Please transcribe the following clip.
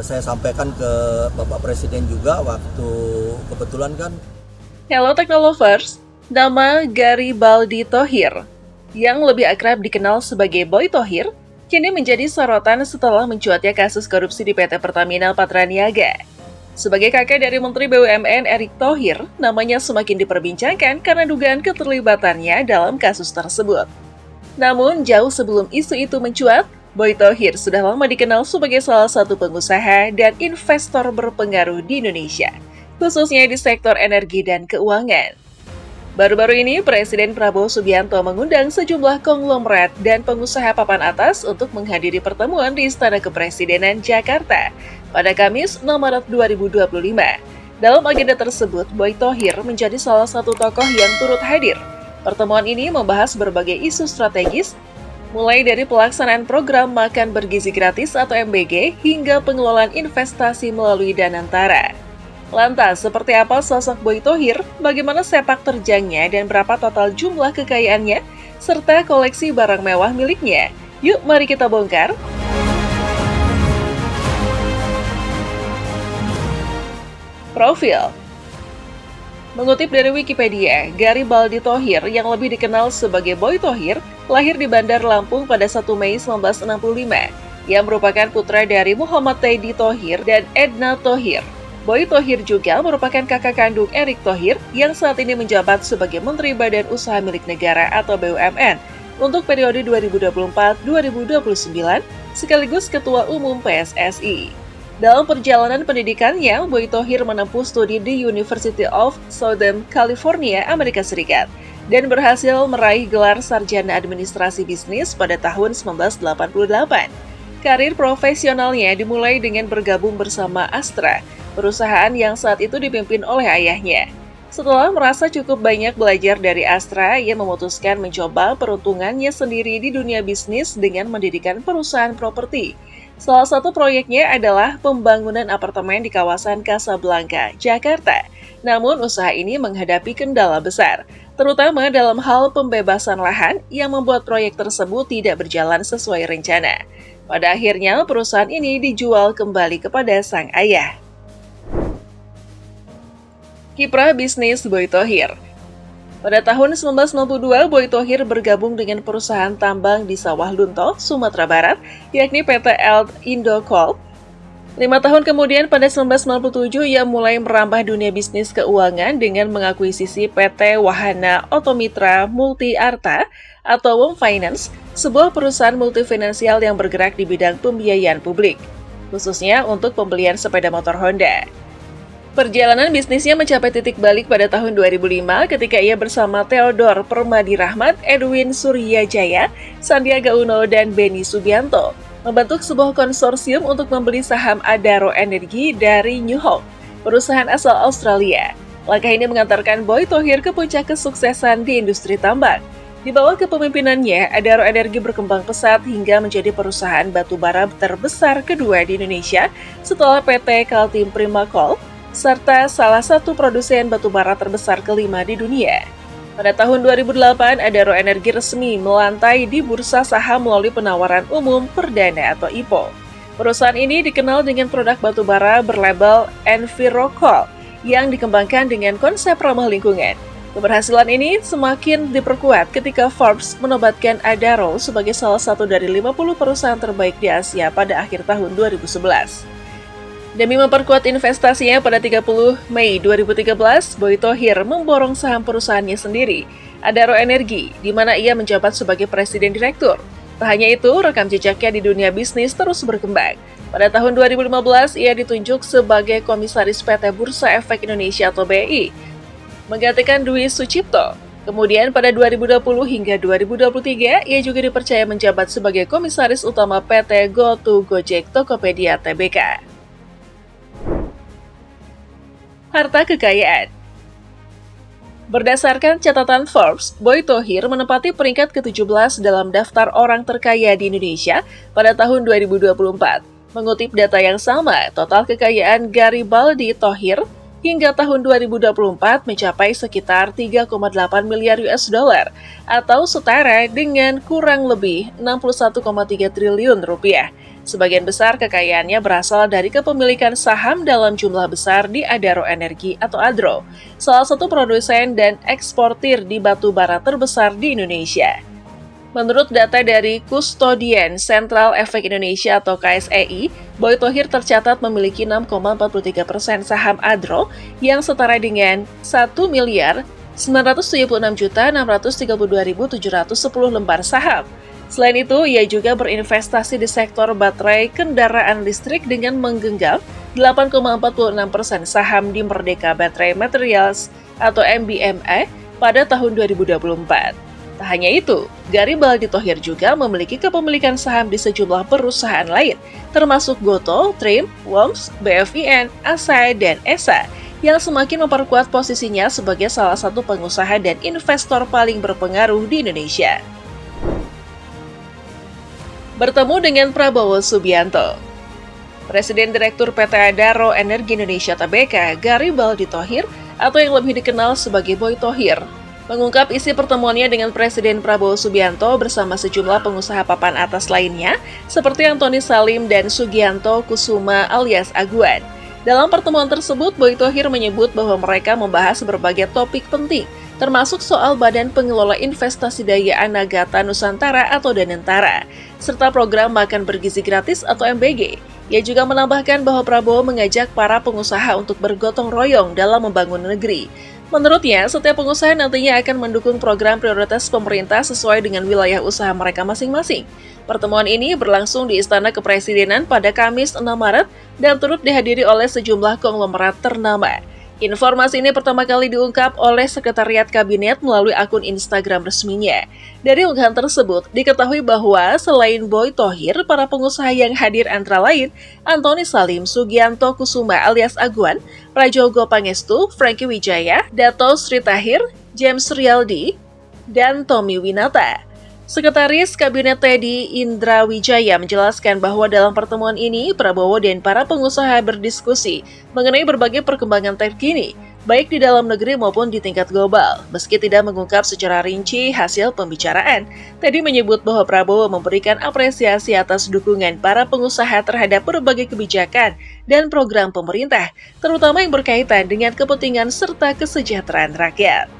saya sampaikan ke Bapak Presiden juga waktu kebetulan kan. Hello Technolovers, nama Garibaldi Thohir, yang lebih akrab dikenal sebagai Boy Thohir, kini menjadi sorotan setelah mencuatnya kasus korupsi di PT Pertamina Patraniaga. Sebagai kakak dari Menteri BUMN Erick Thohir, namanya semakin diperbincangkan karena dugaan keterlibatannya dalam kasus tersebut. Namun, jauh sebelum isu itu mencuat, Boy Thohir sudah lama dikenal sebagai salah satu pengusaha dan investor berpengaruh di Indonesia, khususnya di sektor energi dan keuangan. Baru-baru ini, Presiden Prabowo Subianto mengundang sejumlah konglomerat dan pengusaha papan atas untuk menghadiri pertemuan di Istana Kepresidenan Jakarta pada Kamis 6 Maret 2025. Dalam agenda tersebut, Boy Thohir menjadi salah satu tokoh yang turut hadir. Pertemuan ini membahas berbagai isu strategis, mulai dari pelaksanaan program Makan Bergizi Gratis atau MBG hingga pengelolaan investasi melalui Danantara. Lantas, seperti apa sosok Boy Thohir, bagaimana sepak terjangnya, dan berapa total jumlah kekayaannya, serta koleksi barang mewah miliknya? Yuk, mari kita bongkar. Profil. Mengutip dari Wikipedia, Garibaldi Thohir yang lebih dikenal sebagai Boy Thohir lahir di Bandar Lampung pada 1 Mei 1965, yang merupakan putra dari Muhammad Teddy Thohir dan Edna Thohir. Boy Thohir juga merupakan kakak kandung Erick Thohir yang saat ini menjabat sebagai Menteri Badan Usaha Milik Negara atau BUMN untuk periode 2024-2029 sekaligus Ketua Umum PSSI. Dalam perjalanan pendidikannya, Boy Thohir menempuh studi di University of Southern California, Amerika Serikat, dan berhasil meraih gelar Sarjana Administrasi Bisnis pada tahun 1988. Karir profesionalnya dimulai dengan bergabung bersama Astra, perusahaan yang saat itu dipimpin oleh ayahnya. Setelah merasa cukup banyak belajar dari Astra, ia memutuskan mencoba peruntungannya sendiri di dunia bisnis dengan mendirikan perusahaan properti. Salah satu proyeknya adalah pembangunan apartemen di kawasan Casablanca, Jakarta. Namun usaha ini menghadapi kendala besar, terutama dalam hal pembebasan lahan yang membuat proyek tersebut tidak berjalan sesuai rencana. Pada akhirnya, perusahaan ini dijual kembali kepada sang ayah. Kiprah bisnis Boy Thohir. Pada tahun 1992, Boy Thohir bergabung dengan perusahaan tambang di Sawah Lunto, Sumatera Barat, yakni PT Eld Indo Coal. 5 tahun kemudian, pada 1997, ia mulai merambah dunia bisnis keuangan dengan mengakuisisi PT Wahana Otomitra Multi Arta atau WOM Finance, sebuah perusahaan multifinansial yang bergerak di bidang pembiayaan publik, khususnya untuk pembelian sepeda motor Honda. Perjalanan bisnisnya mencapai titik balik pada tahun 2005 ketika ia bersama Theodore Permadi Rahmat, Edwin Suryajaya, Sandiaga Uno, dan Beni Subianto membentuk sebuah konsorsium untuk membeli saham Adaro Energi dari New Hope, perusahaan asal Australia. Langkah ini mengantarkan Boy Thohir ke puncak kesuksesan di industri tambang. Di bawah kepemimpinannya, Adaro Energi berkembang pesat hingga menjadi perusahaan batubara terbesar kedua di Indonesia setelah PT Kaltim Primakol, serta salah satu produsen batubara terbesar kelima di dunia. Pada tahun 2008, Adaro Energi resmi melantai di bursa saham melalui penawaran umum perdana atau IPO. Perusahaan ini dikenal dengan produk batubara berlabel Envirocol yang dikembangkan dengan konsep ramah lingkungan. Keberhasilan ini semakin diperkuat ketika Forbes menobatkan Adaro sebagai salah satu dari 50 perusahaan terbaik di Asia pada akhir tahun 2011. Demi memperkuat investasinya pada 30 Mei 2013, Boy Thohir memborong saham perusahaannya sendiri, Adaro Energi, di mana ia menjabat sebagai Presiden Direktur. Tak hanya itu, rekam jejaknya di dunia bisnis terus berkembang. Pada tahun 2015, ia ditunjuk sebagai Komisaris PT Bursa Efek Indonesia atau BI, menggantikan Dwi Sucipto. Kemudian pada 2020 hingga 2023, ia juga dipercaya menjabat sebagai Komisaris Utama PT GoTo Gojek Tokopedia Tbk. Harta kekayaan. Berdasarkan catatan Forbes, Boy Thohir menempati peringkat ke-17 dalam daftar orang terkaya di Indonesia pada tahun 2024. Mengutip data yang sama, total kekayaan Garibaldi Thohir hingga tahun 2024 mencapai sekitar 3,8 miliar US dollar atau setara dengan kurang lebih 61,3 triliun rupiah. Sebagian besar kekayaannya berasal dari kepemilikan saham dalam jumlah besar di Adaro Energi atau Adro, salah satu produsen dan eksportir di batu bara terbesar di Indonesia. Menurut data dari Kustodian Sentral Efek Indonesia atau KSEI, Boy Thohir tercatat memiliki 6,43% saham Adro yang setara dengan 1.976.632.710 lembar saham. Selain itu, ia juga berinvestasi di sektor baterai kendaraan listrik dengan menggenggam 8,46% saham di Merdeka Battery Materials atau MBME pada tahun 2024. Tak hanya itu, Garibaldi Thohir juga memiliki kepemilikan saham di sejumlah perusahaan lain, termasuk Goto, Trim, Worms, BFIN, Asai, dan ESA, yang semakin memperkuat posisinya sebagai salah satu pengusaha dan investor paling berpengaruh di Indonesia. Bertemu dengan Prabowo Subianto. Presiden Direktur PT Adaro Energi Indonesia Tbk, Garibaldi Thohir, atau yang lebih dikenal sebagai Boy Thohir, mengungkap isi pertemuannya dengan Presiden Prabowo Subianto bersama sejumlah pengusaha papan atas lainnya, seperti Antoni Salim dan Sugianto Kusuma alias Aguan. Dalam pertemuan tersebut, Boy Thohir menyebut bahwa mereka membahas berbagai topik penting, termasuk soal Badan Pengelola Investasi Daya Anagata Nusantara atau Danentara, serta program makan bergizi gratis atau MBG. Ia juga menambahkan bahwa Prabowo mengajak para pengusaha untuk bergotong royong dalam membangun negeri. Menurutnya, setiap pengusaha nantinya akan mendukung program prioritas pemerintah sesuai dengan wilayah usaha mereka masing-masing. Pertemuan ini berlangsung di Istana Kepresidenan pada Kamis 6 Maret dan turut dihadiri oleh sejumlah konglomerat ternama. Informasi ini pertama kali diungkap oleh Sekretariat Kabinet melalui akun Instagram resminya. Dari unggahan tersebut, diketahui bahwa selain Boy Thohir, para pengusaha yang hadir antara lain Antoni Salim, Sugianto Kusuma alias Aguan, Prajogo Pangestu, Franky Wijaya, Dato Sri Tahir, James Rialdi, dan Tommy Winata. Sekretaris Kabinet Teddy Indra Wijaya menjelaskan bahwa dalam pertemuan ini, Prabowo dan para pengusaha berdiskusi mengenai berbagai perkembangan terkini, baik di dalam negeri maupun di tingkat global. Meski tidak mengungkap secara rinci hasil pembicaraan, Teddy menyebut bahwa Prabowo memberikan apresiasi atas dukungan para pengusaha terhadap berbagai kebijakan dan program pemerintah, terutama yang berkaitan dengan kepentingan serta kesejahteraan rakyat.